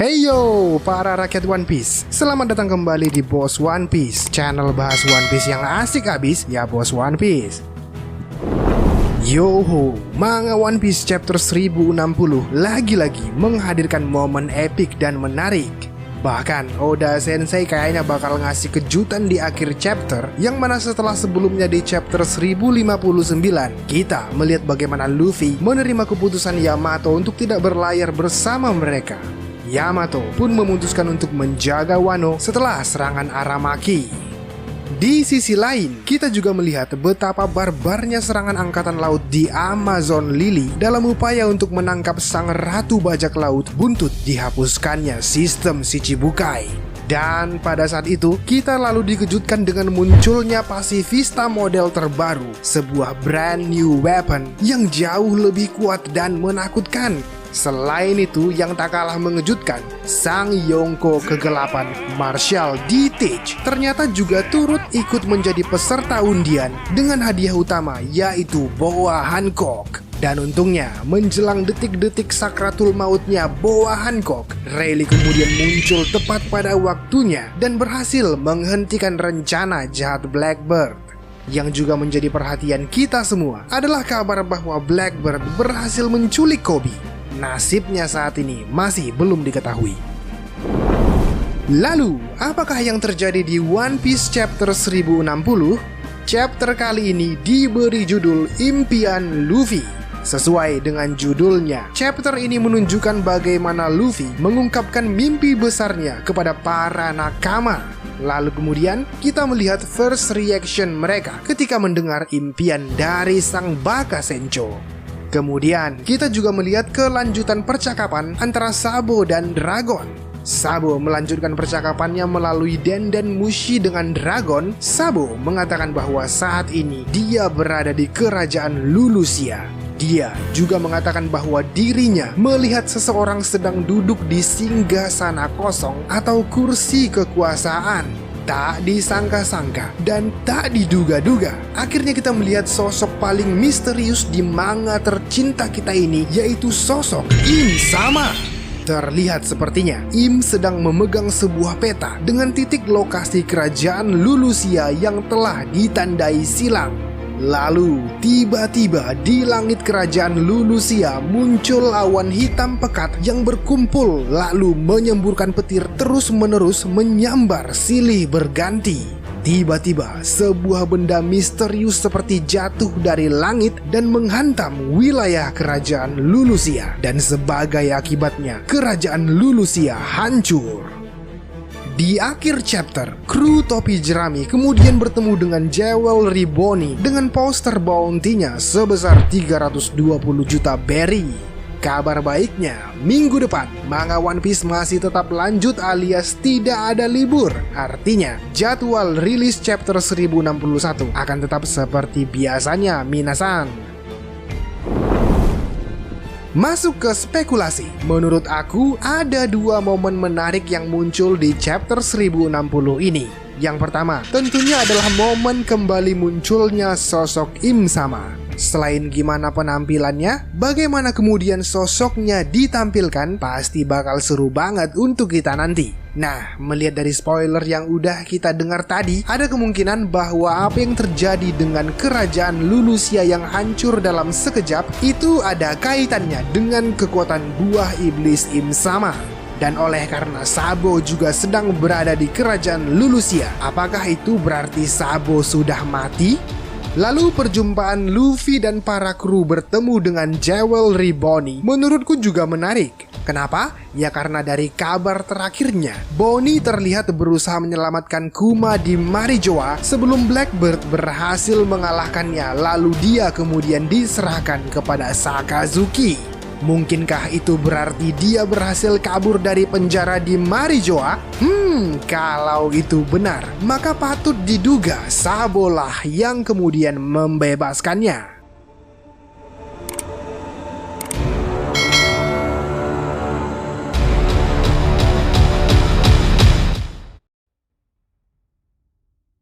Hey yo, para rakyat One Piece. Selamat datang kembali di Boss One Piece, channel bahas One Piece yang asik abis, ya Boss One Piece. Yoho, manga One Piece chapter 1060 lagi-lagi menghadirkan momen epik dan menarik. Bahkan Oda Sensei kayaknya bakal ngasih kejutan di akhir chapter, yang mana setelah sebelumnya di chapter 1059 kita melihat bagaimana Luffy menerima keputusan Yamato untuk tidak berlayar bersama mereka. Yamato pun memutuskan untuk menjaga Wano setelah serangan Aramaki. Di sisi lain, kita juga melihat betapa barbarnya serangan angkatan laut di Amazon Lily dalam upaya untuk menangkap sang ratu bajak laut buntut dihapuskannya sistem Shichibukai. Dan pada saat itu, kita lalu dikejutkan dengan munculnya Pacifista model terbaru, sebuah brand new weapon yang jauh lebih kuat dan menakutkan. Selain itu, yang tak kalah mengejutkan, sang Yonko kegelapan Marshall D. Teach ternyata juga turut ikut menjadi peserta undian dengan hadiah utama, yaitu Boa Hancock. Dan untungnya, menjelang detik-detik sakratul mautnya Boa Hancock, Rayleigh kemudian muncul tepat pada waktunya dan berhasil menghentikan rencana jahat Blackbird. Yang juga menjadi perhatian kita semua adalah kabar bahwa Blackbird berhasil menculik Koby. Nasibnya saat ini masih belum diketahui. Lalu, apakah yang terjadi di One Piece chapter 1060? Chapter kali ini diberi judul Impian Luffy. Sesuai dengan judulnya, chapter ini menunjukkan bagaimana Luffy mengungkapkan mimpi besarnya kepada para nakama. Lalu kemudian kita melihat first reaction mereka ketika mendengar impian dari sang Baka Sencho. Kemudian kita juga melihat kelanjutan percakapan antara Sabo dan Dragon. Sabo melanjutkan percakapannya melalui Denden Mushi dengan Dragon. Sabo mengatakan bahwa saat ini dia berada di kerajaan Lulusia. Dia juga mengatakan bahwa dirinya melihat seseorang sedang duduk di singgasana kosong atau kursi kekuasaan. Tak disangka-sangka dan tak diduga-duga, akhirnya kita melihat sosok paling misterius di manga tercinta kita ini, yaitu sosok Im Sama. Terlihat sepertinya Im sedang memegang sebuah peta dengan titik lokasi kerajaan Lulusia yang telah ditandai silang. Lalu, tiba-tiba di langit kerajaan Lulusia muncul awan hitam pekat yang berkumpul lalu menyemburkan petir terus-menerus menyambar silih berganti. Tiba-tiba sebuah benda misterius seperti jatuh dari langit dan menghantam wilayah kerajaan Lulusia. Dan sebagai akibatnya, kerajaan Lulusia hancur. Di akhir chapter, kru topi jerami kemudian bertemu dengan Jewelry Bonnie dengan poster bounty-nya sebesar 320 juta berry. Kabar baiknya, minggu depan manga One Piece masih tetap lanjut alias tidak ada libur. Artinya, jadwal rilis chapter 1061 akan tetap seperti biasanya, minasan. Masuk ke spekulasi. Menurut aku, ada dua momen menarik yang muncul di chapter 1060 ini. Yang pertama, tentunya adalah momen kembali munculnya sosok Im Sama. Selain gimana penampilannya, bagaimana kemudian sosoknya ditampilkan, pasti bakal seru banget untuk kita nanti. Nah, melihat dari spoiler yang udah kita dengar tadi, ada kemungkinan bahwa apa yang terjadi dengan kerajaan Lulusia yang hancur dalam sekejap itu ada kaitannya dengan kekuatan buah iblis Im Sama. Dan oleh karena Sabo juga sedang berada di kerajaan Lulusia, apakah itu berarti Sabo sudah mati? Lalu perjumpaan Luffy dan para kru bertemu dengan Jewelry Bonnie menurutku juga menarik. Kenapa? Ya karena dari kabar terakhirnya, Bonnie terlihat berusaha menyelamatkan Kuma di Marijoa sebelum Blackbird berhasil mengalahkannya, lalu dia kemudian diserahkan kepada Sakazuki. Mungkinkah itu berarti dia berhasil kabur dari penjara di Marijoa? Kalau itu benar, maka patut diduga Sabo lah yang kemudian membebaskannya.